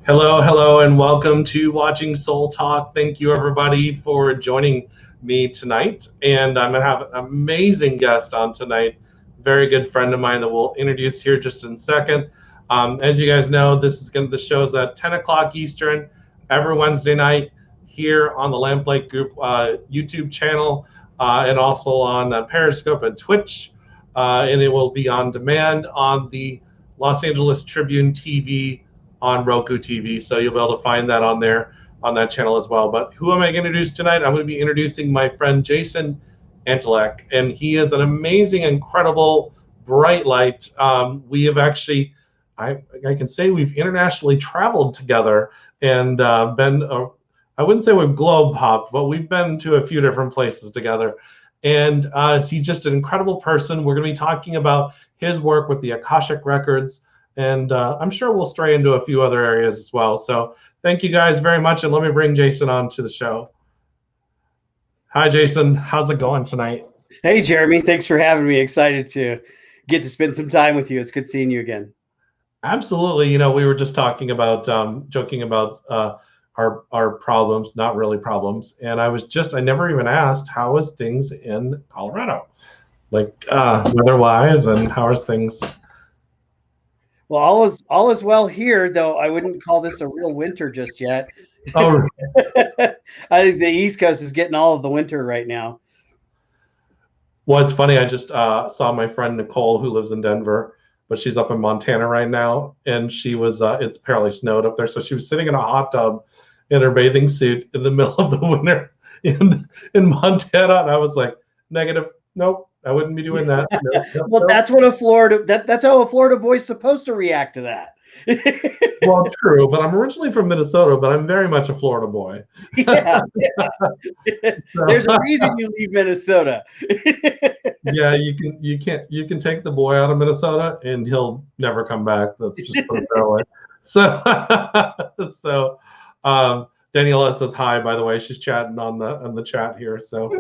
Hello, hello, and welcome to Watching Soul Talk. Thank you, everybody, for joining me tonight. And I'm going to have an amazing guest on tonight, very good friend of mine that we'll introduce here just in a second. As you guys know, the show's at 10 o'clock Eastern every Wednesday night here on the Lamplight Group YouTube channel and also on Periscope and Twitch. And it will be on demand on the Los Angeles Tribune TV on Roku TV, so you'll be able to find that on there on that channel as well. But who am I going to introduce tonight? I'm going to be introducing my friend Jason Antalek, and he is an amazing, incredible, bright light. We have actually, I can say we've internationally traveled together and I wouldn't say we've globe hopped, but we've been to a few different places together. And he's just an incredible person. We're going to be talking about his work with the Akashic Records, and I'm sure we'll stray into a few other areas as well. So thank you guys very much, and let me bring Jason on to the show. Hi, Jason. How's it going tonight? Hey, Jeremy. Thanks for having me. Excited to get to spend some time with you. It's good seeing you again. Absolutely. You know, we were just talking about, joking about our problems, not really problems. And I never even asked, how is things in Colorado? Like weather-wise, and how is things? Well, all is well here, though I wouldn't call this a real winter just yet. Oh, I think the East Coast is getting all of the winter right now. well, it's funny. I just saw my friend Nicole, who lives in Denver, but she's up in Montana right now, and she was. It's apparently snowed up there, so she was sitting in a hot tub in her bathing suit in the middle of the winter in Montana, and I was like, negative. Nope. I wouldn't be doing that. Well, that's what that's how a Florida boy's supposed to react to that. Well, true, but I'm originally from Minnesota, but I'm very much a Florida boy. Yeah. There's a reason you leave Minnesota. Yeah, you can take the boy out of Minnesota and he'll never come back. Let's just put it that way. So Daniela says hi, by the way. She's chatting on the chat here. So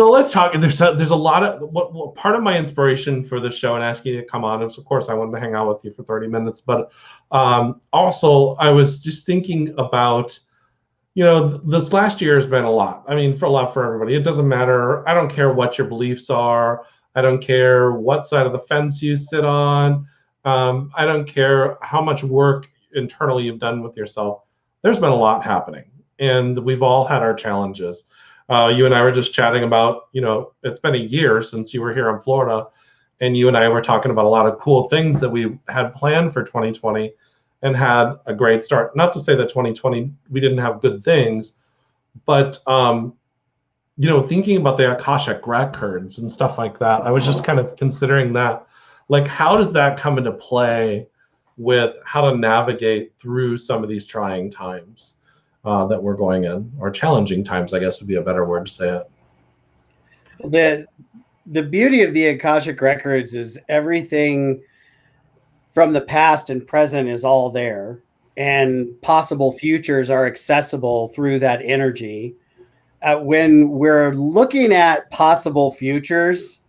let's talk. There's a lot of what part of my inspiration for the show and asking you to come on is, of course, I wanted to hang out with you for 30 minutes, but also I was just thinking about, you know, this last year has been a lot. I mean, for everybody. It doesn't matter. I don't care what your beliefs are. I don't care what side of the fence you sit on. I don't care how much work internally you've done with yourself. There's been a lot happening, and we've all had our challenges. You and I were just chatting about, you know, it's been a year since you were here in Florida, and you and I were talking about a lot of cool things that we had planned for 2020 and had a great start. Not to say that 2020 we didn't have good things, but you know, thinking about the Akashic Records and stuff like that, I was just kind of considering that, like, how does that come into play with how to navigate through some of these trying times that we're going in, or challenging times, I guess would be a better word to say it. The beauty of the Akashic Records is everything from the past and present is all there, and possible futures are accessible through that energy. When we're looking at possible futures,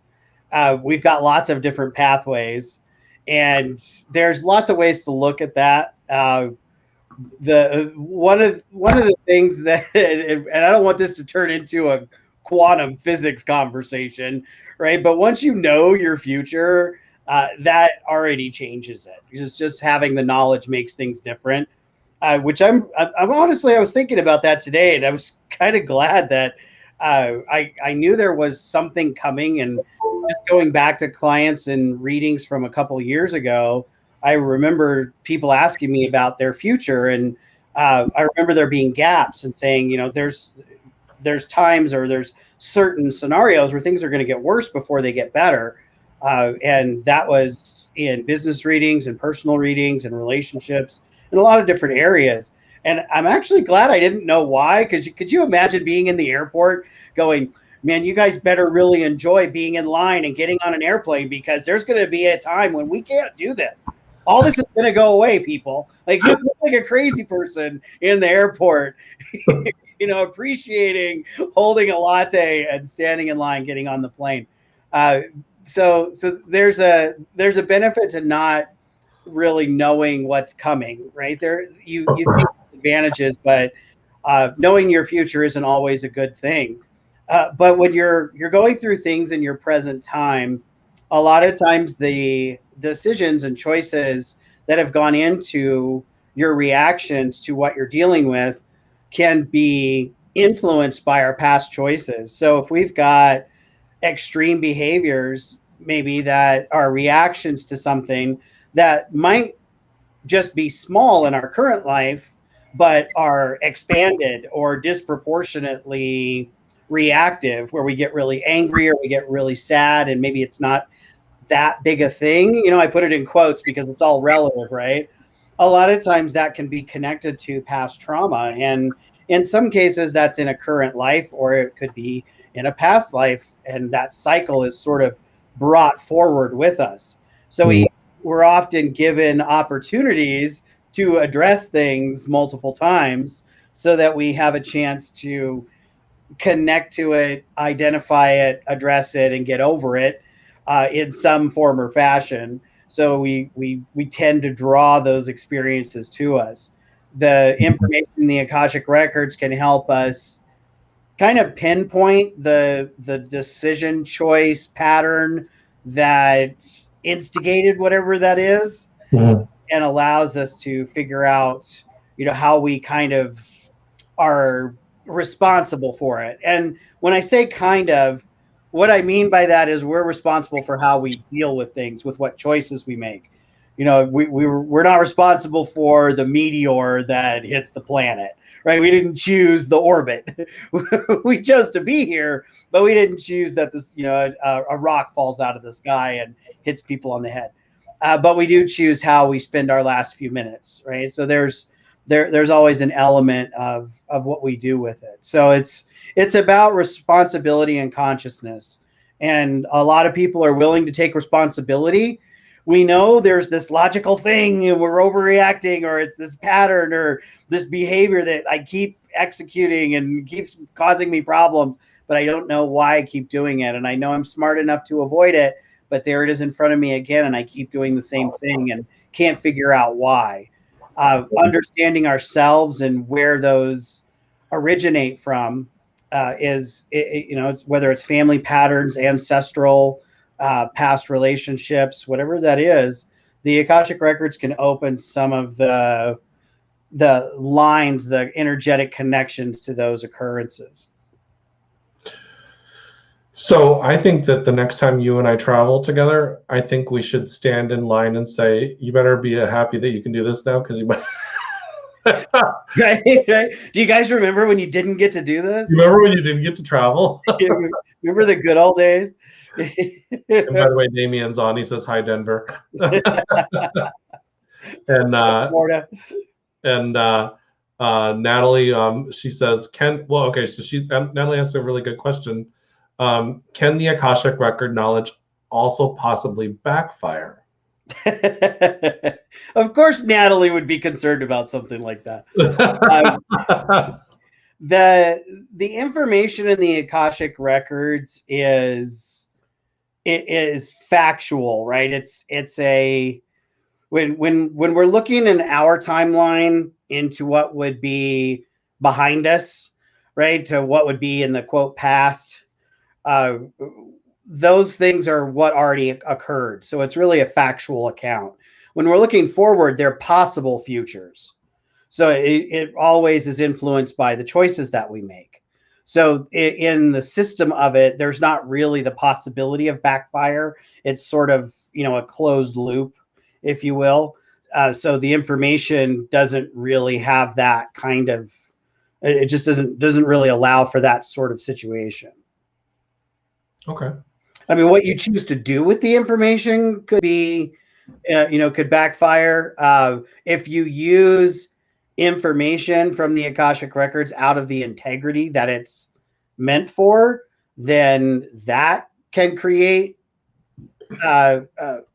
we've got lots of different pathways, and there's lots of ways to look at that. One of the things that, and I don't want this to turn into a quantum physics conversation, right? But once you know your future, that already changes it. Just having the knowledge makes things different. Which I'm honestly, I was thinking about that today, and I was kind of glad that I knew there was something coming. And just going back to clients and readings from a couple of years ago, I remember people asking me about their future, and I remember there being gaps and saying, you know, there's times or there's certain scenarios where things are going to get worse before they get better. And that was in business readings and personal readings and relationships in a lot of different areas. And I'm actually glad I didn't know why, because could you imagine being in the airport going, man, you guys better really enjoy being in line and getting on an airplane, because there's going to be a time when we can't do this. All this is going to go away, people. Like, you look like a crazy person in the airport, you know, appreciating holding a latte and standing in line, getting on the plane. So there's a benefit to not really knowing what's coming, right? You think advantages, but knowing your future isn't always a good thing. But when you're going through things in your present time, a lot of times the decisions and choices that have gone into your reactions to what you're dealing with can be influenced by our past choices. So if we've got extreme behaviors, maybe that are reactions to something that might just be small in our current life, but are expanded or disproportionately reactive, where we get really angry or we get really sad, and maybe it's not that big a thing. You know, I put it in quotes because it's all relative, right? A lot of times that can be connected to past trauma. And in some cases, that's in a current life, or it could be in a past life. And that cycle is sort of brought forward with us. So we're often given opportunities to address things multiple times so that we have a chance to connect to it, identify it, address it, and get over it in some form or fashion. So we tend to draw those experiences to us. The information in the Akashic Records can help us kind of pinpoint the decision choice pattern that instigated whatever that is, and allows us to figure out, you know, how we kind of are responsible for it. And when I say kind of, what I mean by that is we're responsible for how we deal with things, with what choices we make. You know, we're not responsible for the meteor that hits the planet, right? We didn't choose the orbit. We chose to be here, but we didn't choose that this, you know, a rock falls out of the sky and hits people on the head. But we do choose how we spend our last few minutes, right? So there's always an element of what we do with it. So it's about responsibility and consciousness. And a lot of people are willing to take responsibility. We know there's this logical thing and we're overreacting, or it's this pattern or this behavior that I keep executing and keeps causing me problems, but I don't know why I keep doing it. And I know I'm smart enough to avoid it, but there it is in front of me again, and I keep doing the same thing and can't figure out why. Understanding ourselves and where those originate from you know, it's whether it's family patterns, ancestral, past relationships, whatever that is. The Akashic Records can open some of the lines, the energetic connections to those occurrences. So I think that the next time you and I travel together, I think we should stand in line and say, you better be happy that you can do this now, because you might. Right. Do you guys remember when you didn't get to do this? You remember when you didn't get to travel? Remember the good old days? And by the way, Damien's on. He says, hi, Denver. And Florida. And Natalie, she says, okay, so Natalie asked a really good question. Can the Akashic Record knowledge also possibly backfire? Of course, Natalie would be concerned about something like that. The information in the Akashic Records is factual, right? It's a when we're looking in our timeline into what would be behind us, right, to what would be in the quote past. Those things are what already occurred. So it's really a factual account. When we're looking forward, they're possible futures. So it always is influenced by the choices that we make. So in the system of it, there's not really the possibility of backfire. It's sort of, you know, a closed loop, if you will. So the information doesn't really have that kind of, it just doesn't really allow for that sort of situation. Okay. I mean, what you choose to do with the information could be, you know, could backfire. If you use information from the Akashic Records out of the integrity that it's meant for, then that can create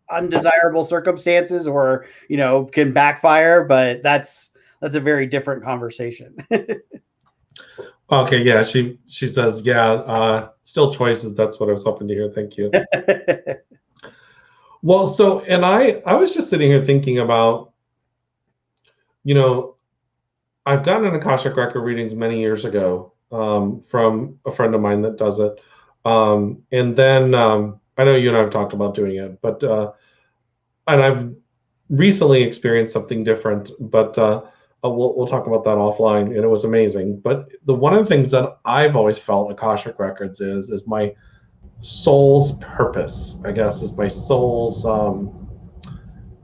undesirable circumstances, or, you know, can backfire. But that's a very different conversation. Okay, yeah, she says, yeah, still choices. That's what I was hoping to hear. Thank you. Well, so, and I was just sitting here thinking about, you know, I've gotten an Akashic record readings many years ago from a friend of mine that does it. And then I know you and I have talked about doing it, but and I've recently experienced something different, but we'll talk about that offline, and it was amazing. But one of the things that I've always felt Akashic records is my soul's purpose, I guess, is my soul's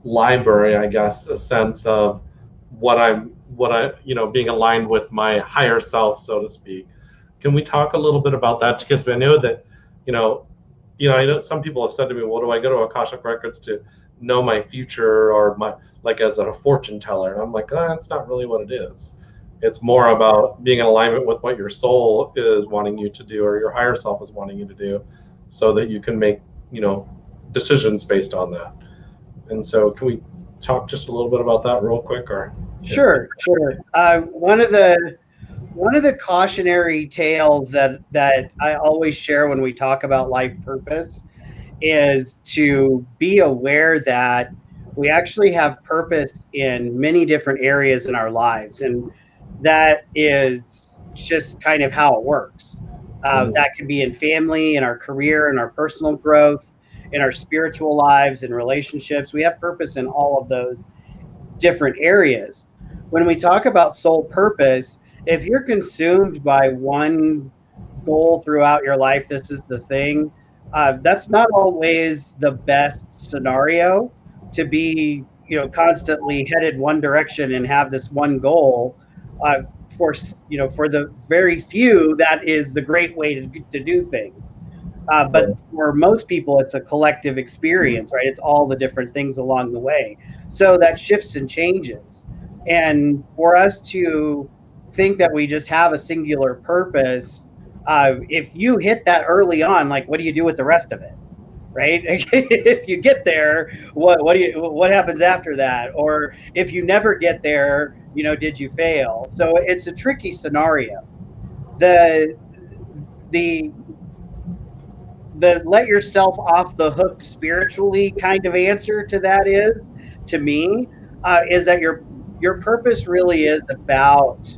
library, I guess, a sense of being aligned with my higher self, so to speak. Can we talk a little bit about that? Because I know that, I know some people have said to me, well, do I go to Akashic Records to know my future, or my, like, as a fortune teller? And I'm like, that's not really what it is. It's more about being in alignment with what your soul is wanting you to do, or your higher self is wanting you to do, so that you can make, decisions based on that. And so can we talk just a little bit about that real quick? Or Sure. One of the cautionary tales that I always share when we talk about life purpose is to be aware that we actually have purpose in many different areas in our lives, and that is just kind of how it works. That can be in family, in our career, in our personal growth, in our spiritual lives, in relationships. We have purpose in all of those different areas. When we talk about soul purpose, if you're consumed by one goal throughout your life, this is the thing, that's not always the best scenario to be, constantly headed one direction and have this one goal. For the very few, that is the great way to do things. But for most people, it's a collective experience, right? It's all the different things along the way. So that shifts and changes. And for us to think that we just have a singular purpose, if you hit that early on, like, what do you do with the rest of it? Right? If you get there, what happens after that? Or if you never get there, did you fail? So it's a tricky scenario. The let yourself off the hook spiritually kind of answer to that is, to me, is that your purpose really is about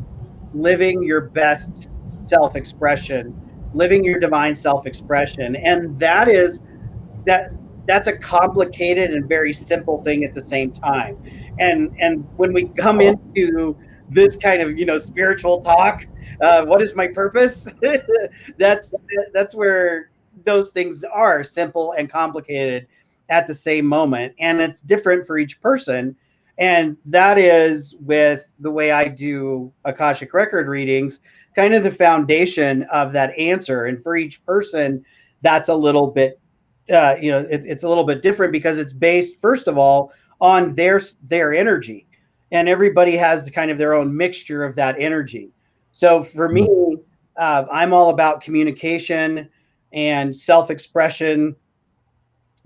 living your best self-expression, living your divine self-expression. And that's a complicated and very simple thing at the same time. And when we come into this kind of spiritual talk, what is my purpose? that's where those things are simple and complicated at the same moment, and it's different for each person. And that is, with the way I do Akashic record readings, kind of the foundation of that answer. And for each person, that's a little bit it's a little bit different, because it's based, first of all, on their energy, and everybody has kind of their own mixture of that energy. So for me, I'm all about communication and self-expression,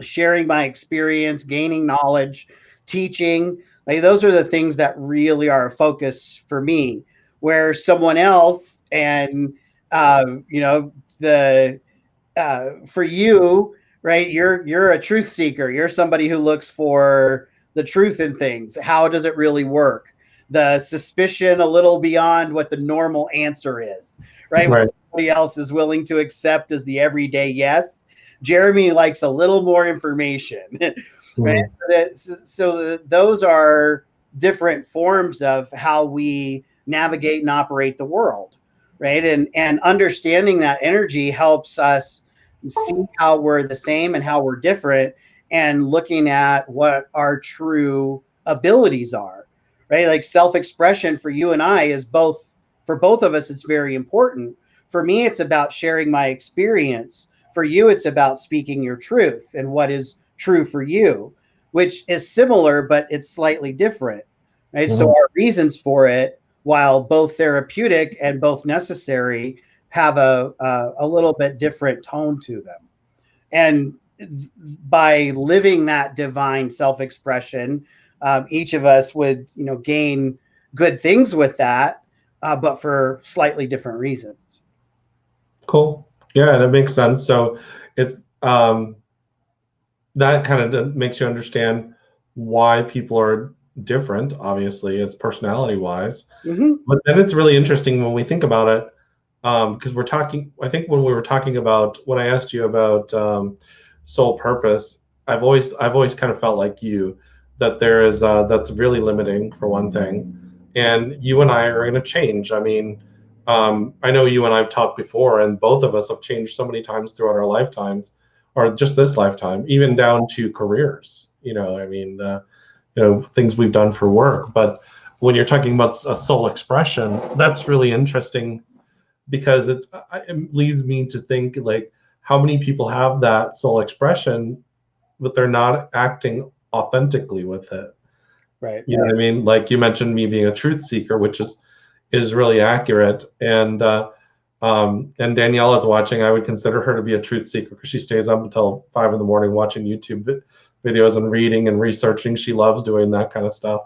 sharing my experience, gaining knowledge, teaching. Like, those are the things that really are a focus for me. Where someone else, and for you, right, you're a truth seeker. You're somebody who looks for the truth in things. How does it really work? The suspicion a little beyond what the normal answer is, right? What everybody else is willing to accept as the everyday yes. Jeremy likes a little more information, right? So those are different forms of how we navigate and operate the world, right? And understanding that energy helps us see how we're the same and how we're different, and looking at what our true abilities are, right? Like, self-expression for you and I is for both of us, it's very important. For me, it's about sharing my experience. For you, it's about speaking your truth and what is true for you, which is similar, but it's slightly different, right? So our reasons for it, while both therapeutic and both necessary, have a little bit different tone to them. And by living that divine self-expression, each of us would, gain good things with that, but for slightly different reasons. Cool. Yeah, that makes sense. So it's that kind of makes you understand why people are different, obviously, as personality wise. But then it's really interesting when we think about it, because we're talking, I think when we were talking about, when I asked you about soul purpose, I've always kind of felt like you, that there is, that's really limiting for one thing. And you and I are going to change. I mean, I know you and I've talked before, and both of us have changed so many times throughout our lifetimes, or just this lifetime, even down to careers. I mean, things we've done for work. But when you're talking about a soul expression, that's really interesting, because it leads me to think, like, how many people have that soul expression, but they're not acting authentically with it. Right. You know what I mean? Like you mentioned me being a truth seeker, which is really accurate. And Danielle is watching. I would consider her to be a truth seeker, because she stays up until 5 a.m. watching YouTube videos and reading and researching. She loves doing that kind of stuff.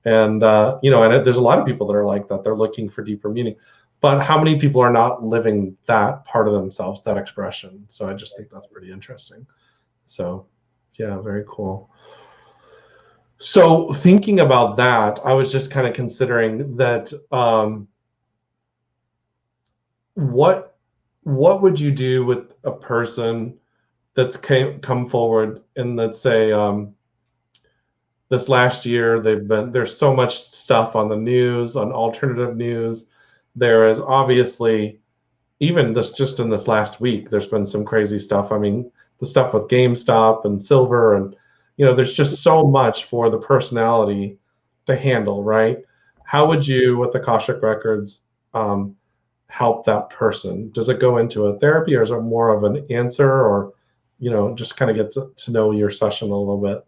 And there's a lot of people that are like that. They're looking for deeper meaning. But how many people are not living that part of themselves, that expression? So I just think that's pretty interesting. So yeah, very cool. So thinking about that, I was just kind of considering that, what would you do with a person that's come forward, and let's say this last year there's so much stuff on the news, on alternative news. There is obviously, even just in this last week, there's been some crazy stuff. I mean, the stuff with GameStop and silver, and there's just so much for the personality to handle, right? How would you, with Akashic Records, help that person? Does it go into a therapy, or is it more of an answer, or just kind of get to know your session a little bit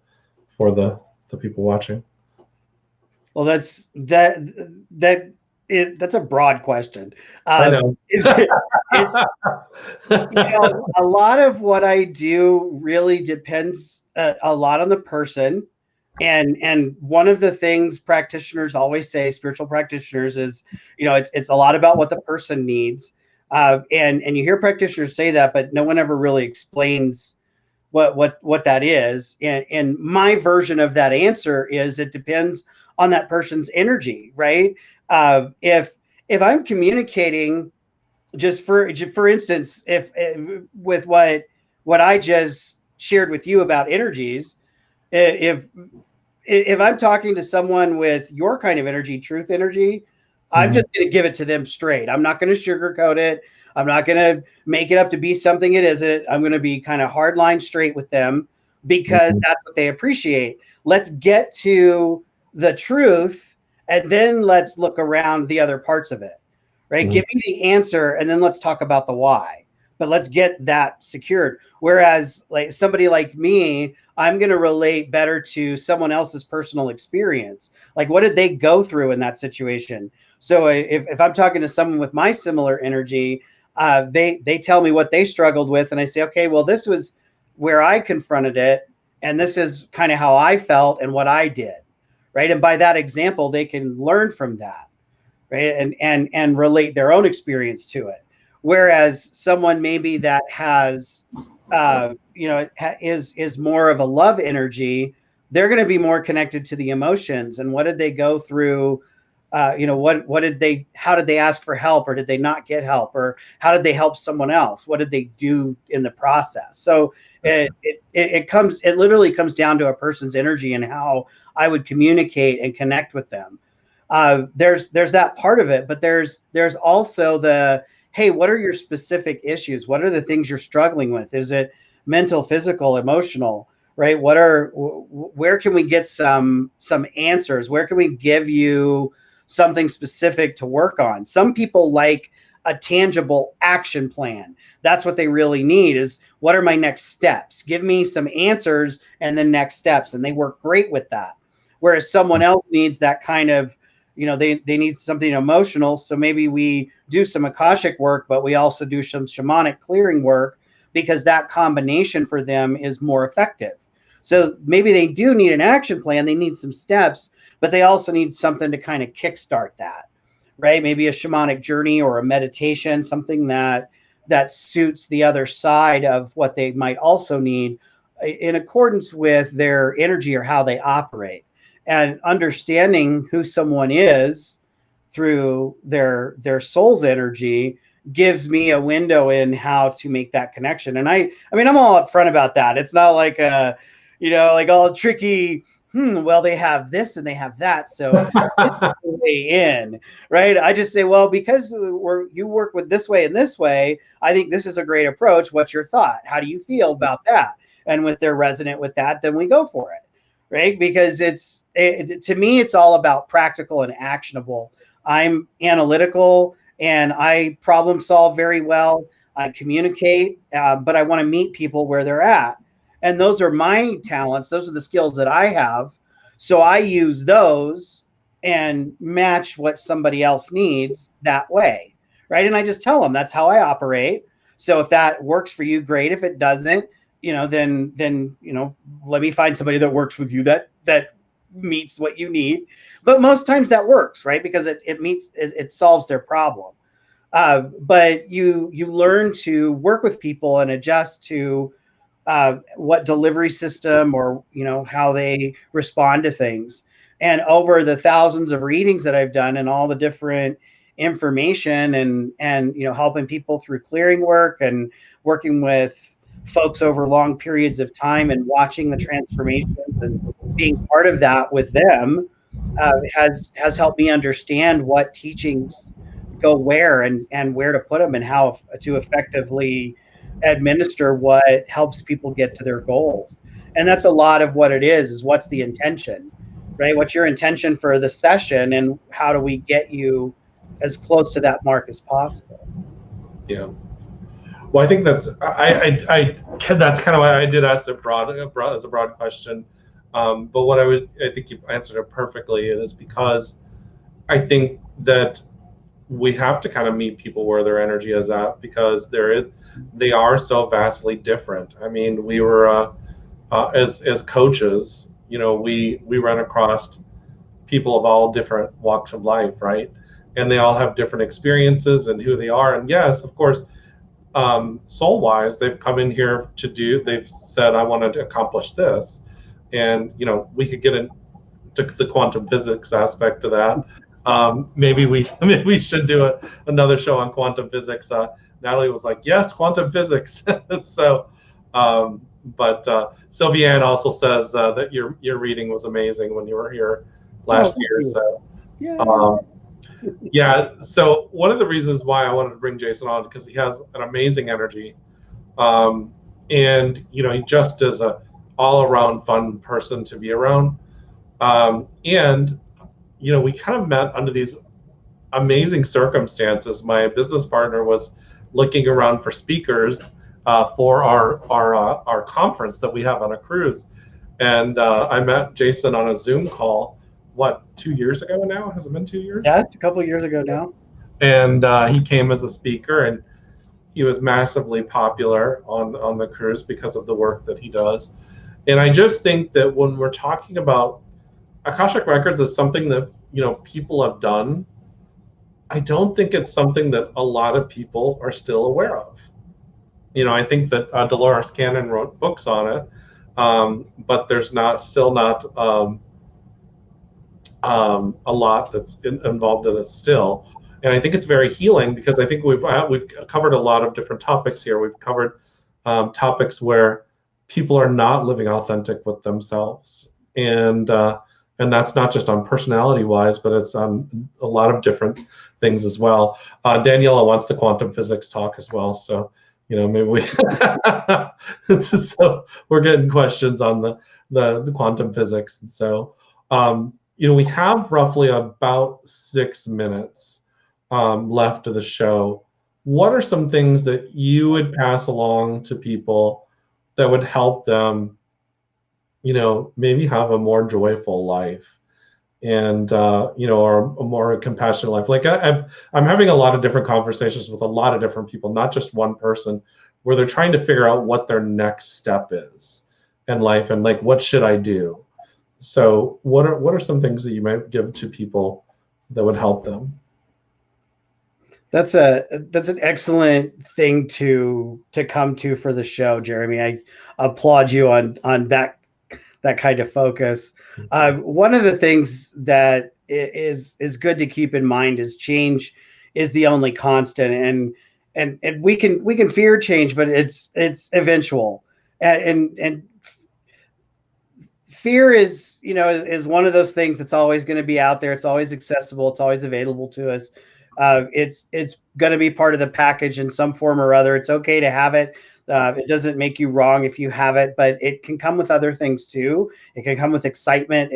for the people watching? Well, that's a broad question. I know. It's a lot of what I do really depends a lot on the person. And one of the things practitioners always say, spiritual practitioners, is, it's a lot about what the person needs. And you hear practitioners say that, but no one ever really explains what that is. And my version of that answer is, it depends on that person's energy, right? If I'm communicating, just for instance, if with what I just shared with you about energies, if I'm talking to someone with your kind of energy, truth energy, I'm just going to give it to them straight. I'm not going to sugarcoat it. I'm not going to make it up to be something it isn't. I'm going to be kind of hard line straight with them, because that's what they appreciate. Let's get to the truth, and then let's look around the other parts of it, right? Give me the answer, and then let's talk about the why. But let's get that secured. Whereas, like somebody like me, I'm going to relate better to someone else's personal experience. Like, what did they go through in that situation? So if I'm talking to someone with my similar energy, they tell me what they struggled with, and I say, okay, well, this was where I confronted it, and this is kind of how I felt and what I did, right? And by that example, they can learn from that, right? And relate their own experience to it. Whereas someone maybe that has, is more of a love energy, they're going to be more connected to the emotions and what did they go through. How did they ask for help, or did they not get help, or how did they help someone else? What did they do in the process? So it literally comes down to a person's energy and how I would communicate and connect with them. There's that part of it, but there's also the, hey, what are your specific issues? What are the things you're struggling with? Is it mental, physical, emotional, right? Where can we get some answers? Where can we give you something specific to work on? Some people like a tangible action plan. That's what they really need, is what are my next steps? Give me some answers and then next steps. And they work great with that. Whereas someone else needs that kind of, they need something emotional. So maybe we do some Akashic work, but we also do some shamanic clearing work, because that combination for them is more effective. So maybe they do need an action plan. They need some steps, but they also need something to kind of kickstart that, right? Maybe a shamanic journey or a meditation, something that suits the other side of what they might also need in accordance with their energy or how they operate, and understanding who someone is through their soul's energy gives me a window in how to make that connection. And I mean, I'm all upfront about that. It's not like a, like all tricky. Well, they have this and they have that, so this is the way in, right? I just say, well, because you work with this way and this way, I think this is a great approach. What's your thought? How do you feel about that? And if they're resonant with that, then we go for it, right? Because to me, it's all about practical and actionable. I'm analytical and I problem solve very well. I communicate, but I want to meet people where they're at. And those are my talents. Those are the skills that I have. So I use those and match what somebody else needs that way, right? And I just tell them that's how I operate. So if that works for you, great. If it doesn't, then let me find somebody that works with you that meets what you need. But most times that works, right? Because it solves their problem. But you learn to work with people and adjust to what delivery system or how they respond to things. And over the thousands of readings that I've done and all the different information and helping people through clearing work and working with folks over long periods of time and watching the transformations and being part of that with them has helped me understand what teachings go where and where to put them and how to effectively administer what helps people get to their goals. And that's a lot of what it is what's the intention, right? What's your intention for the session and how do we get you as close to that mark as possible? Yeah. Well, I think that's that's kind of why I did ask it as a broad question. But I think you answered it perfectly. It is because I think that we have to kind of meet people where their energy is at, because they are so vastly different. I mean, we were as coaches, we run across people of all different walks of life, right? And they all have different experiences and who they are. And yes, of course, soul-wise, they've come in here they've said, I want to accomplish this. And, we could get into the quantum physics aspect of that. Maybe we should do another show on quantum physics. Natalie was like, yes, quantum physics. So, but Sylvianne also says that your reading was amazing when you were here last year. So, yeah. So one of the reasons why I wanted to bring Jason on, because he has an amazing energy, and he just is a all-around fun person to be around, and we kind of met under these amazing circumstances. My business partner was looking around for speakers for our conference that we have on a cruise, and I met Jason on a Zoom call. What, 2 years ago now? Has it been 2 years? Yeah, it's a couple of years ago now. And he came as a speaker, and he was massively popular on the cruise because of the work that he does. And I just think that when we're talking about Akashic Records is something that people have done, I don't think it's something that a lot of people are still aware of. I think that Dolores Cannon wrote books on it, but there's still not a lot that's involved in it still. And I think it's very healing, because I think we've covered a lot of different topics here. We've covered topics where people are not living authentic with themselves, and that's not just on personality wise, but it's on a lot of different things as well. Daniela wants the quantum physics talk as well, so maybe we so we're getting questions on the quantum physics. And so we have roughly about 6 minutes left of the show. What are some things that you would pass along to people that would help them, maybe have a more joyful life and, or a more compassionate life? Like I'm having a lot of different conversations with a lot of different people, not just one person, where they're trying to figure out what their next step is in life and like, what should I do? So what are some things that you might give to people that would help them? That's an excellent thing to come to for the show, Jeremy. I applaud you on that kind of focus. One of the things that is good to keep in mind is change is the only constant, and we can fear change, but it's eventual, and fear is, is one of those things that's always going to be out there. It's always accessible. It's always available to us. It's going to be part of the package in some form or other. It's okay to have it. It doesn't make you wrong if you have it, but it can come with other things too. It can come with excitement.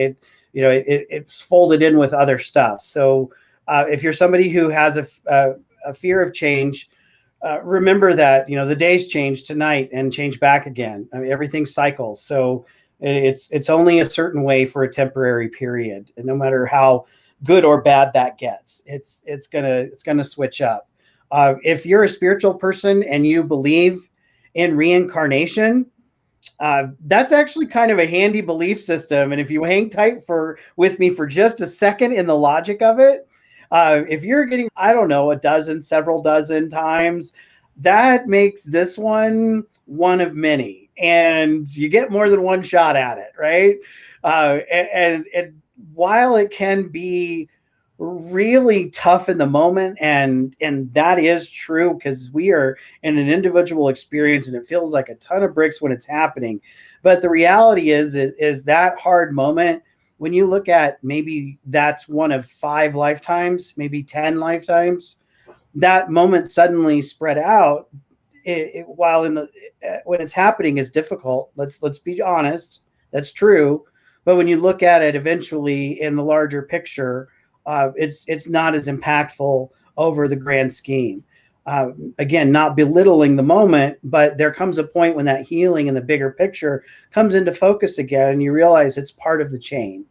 It's folded in with other stuff. So if you're somebody who has a fear of change, remember that, the days change tonight and change back again. I mean, everything cycles. So it's only a certain way for a temporary period, and no matter how good or bad that gets, it's gonna switch up. If you're a spiritual person and you believe in reincarnation, that's actually kind of a handy belief system. And if you hang tight with me for just a second in the logic of it, if you're getting, I don't know, several dozen times, that makes this one of many, and you get more than one shot at it, right? And while it can be really tough in the moment, and that is true, because we are in an individual experience and it feels like a ton of bricks when it's happening, but the reality is that hard moment, when you look at, maybe that's one of 5 lifetimes, maybe 10 lifetimes, that moment suddenly spread out, while when it's happening is difficult. Let's be honest, that's true. But when you look at it eventually in the larger picture, it's not as impactful over the grand scheme. Again, not belittling the moment, but there comes a point when that healing in the bigger picture comes into focus again, and you realize it's part of the chain.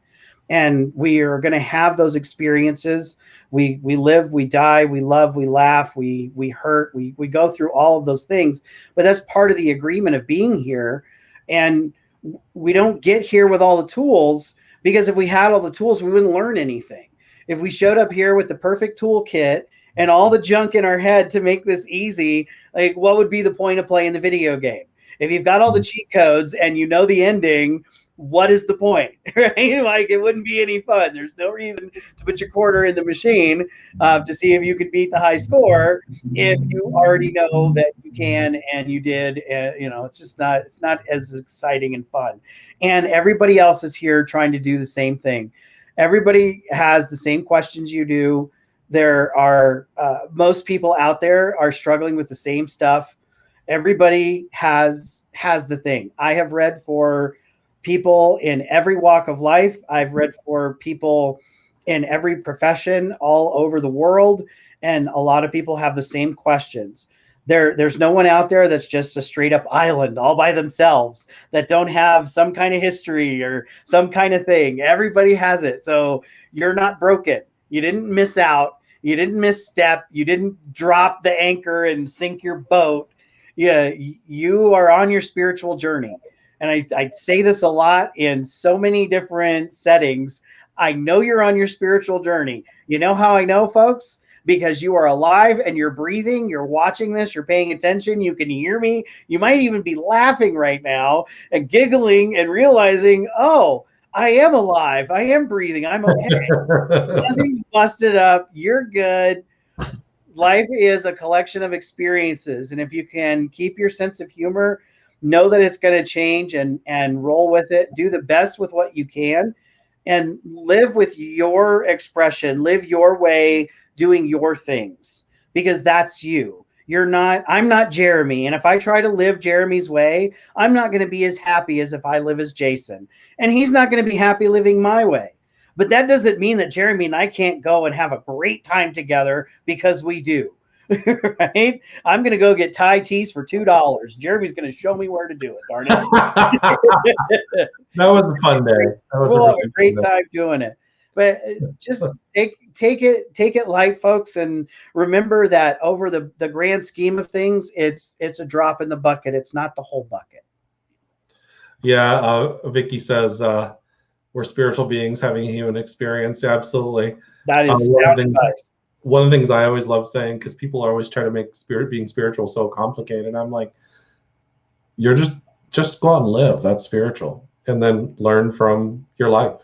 And we are going to have those experiences. We live, we die, we love, we laugh, we hurt, we go through all of those things. But that's part of the agreement of being here. And we don't get here with all the tools, because if we had all the tools, we wouldn't learn anything. If we showed up here with the perfect toolkit and all the junk in our head to make this easy, like, what would be the point of playing the video game? If you've got all the cheat codes and you know the ending, what is the point, right? Like, it wouldn't be any fun. There's no reason to put your quarter in the machine to see if you could beat the high score if you already know that you can and you did. It's not as exciting and fun. And everybody else is here trying to do the same thing. Everybody has the same questions you do. There are most people out there are struggling with the same stuff. Everybody has the thing. I have read for people in every walk of life. I've read for people in every profession all over the world, and a lot of people have the same questions. There's no one out there that's just a straight up island all by themselves that don't have some kind of history or some kind of thing. Everybody has it. So you're not broken. You didn't miss out. You didn't misstep. You didn't drop the anchor and sink your boat. Yeah, you are on your spiritual journey. And I say this a lot in so many different settings. I know you're on your spiritual journey. You know how I know, folks? Because you are alive and you're breathing, you're watching this, you're paying attention, you can hear me. You might even be laughing right now and giggling and realizing, oh, I am alive. I am breathing. I'm okay. Nothing's busted up. You're good. Life is a collection of experiences. And if you can keep your sense of humor, know that it's going to change, and roll with it. Do the best with what you can, and live with your expression, live your way, doing your things, because that's you. I'm not Jeremy. And if I try to live Jeremy's way, I'm not going to be as happy as if I live as Jason. And he's not going to be happy living my way. But that doesn't mean that Jeremy and I can't go and have a great time together, because we do. Right? I'm going to go get Thai teas for $2. Jeremy's going to show me where to do it. Darn it. That was a fun day. We'll have a great time doing it. But just take it light, folks, and remember that over the grand scheme of things, it's a drop in the bucket. It's not the whole bucket. Yeah, Vicky says we're spiritual beings having a human experience. Absolutely. That is sound advice. one of the things I always love saying, because people are always trying to make being spiritual so complicated. I'm like, you're just go out and live. That's spiritual, and then learn from your life.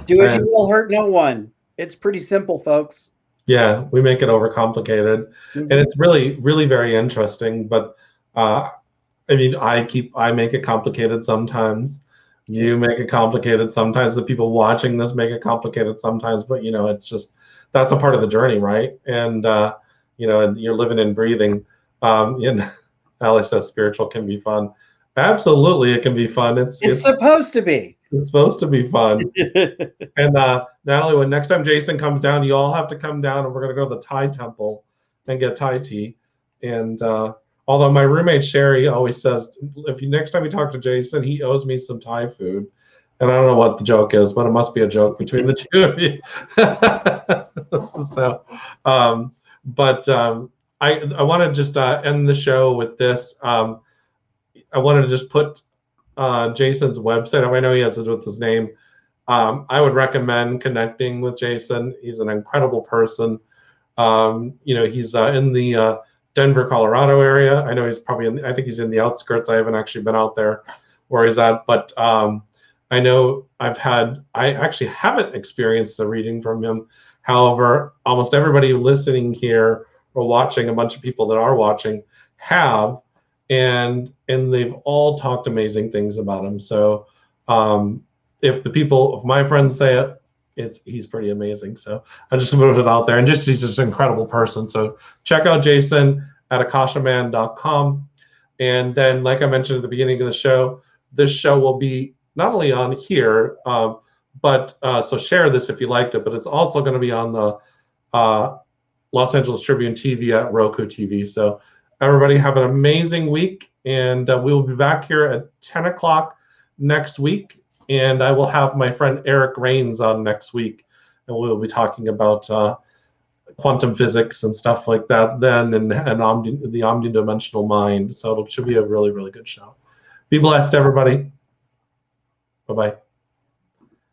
Do as you will, hurt no one. It's pretty simple, folks. Yeah, we make it overcomplicated, and it's really, really very interesting. But I mean, I make it complicated sometimes. You make it complicated sometimes. The people watching this make it complicated sometimes. But it's just that's a part of the journey, right? And and you're living and breathing. And Alex says spiritual can be fun. Absolutely, it can be fun. It's supposed to be. It's supposed to be fun. And Natalie, when next time Jason comes down, you all have to come down, and we're gonna go to the Thai temple and get Thai tea. And although my roommate Sherry always says, next time you talk to Jason, he owes me some Thai food. And I don't know what the joke is, but it must be a joke between the two of you. So, I want to just end the show with this. I wanted to just put Jason's website. I know he has it with his name. I would recommend connecting with Jason. He's an incredible person. He's in the Denver, Colorado area. I know he's probably I think he's in the outskirts. I haven't actually been out there where he's at, but I know I actually haven't experienced a reading from him. However, almost everybody listening here or watching, a bunch of people that are watching have, and they've all talked amazing things about him. So if my friends say it, he's pretty amazing. So I just put it out there, and he's just an incredible person. So check out Jason at akashaman.com. And then, like I mentioned at the beginning of the show, this show will be not only on here, but so share this if you liked it, but it's also going to be on the Los Angeles Tribune TV at Roku TV. So everybody have an amazing week, and we will be back here at 10 o'clock next week. And I will have my friend Eric Rains on next week, and we will be talking about quantum physics and stuff like that then, and the omnidimensional mind. So it should be a really, really good show. Be blessed, everybody. Bye-bye.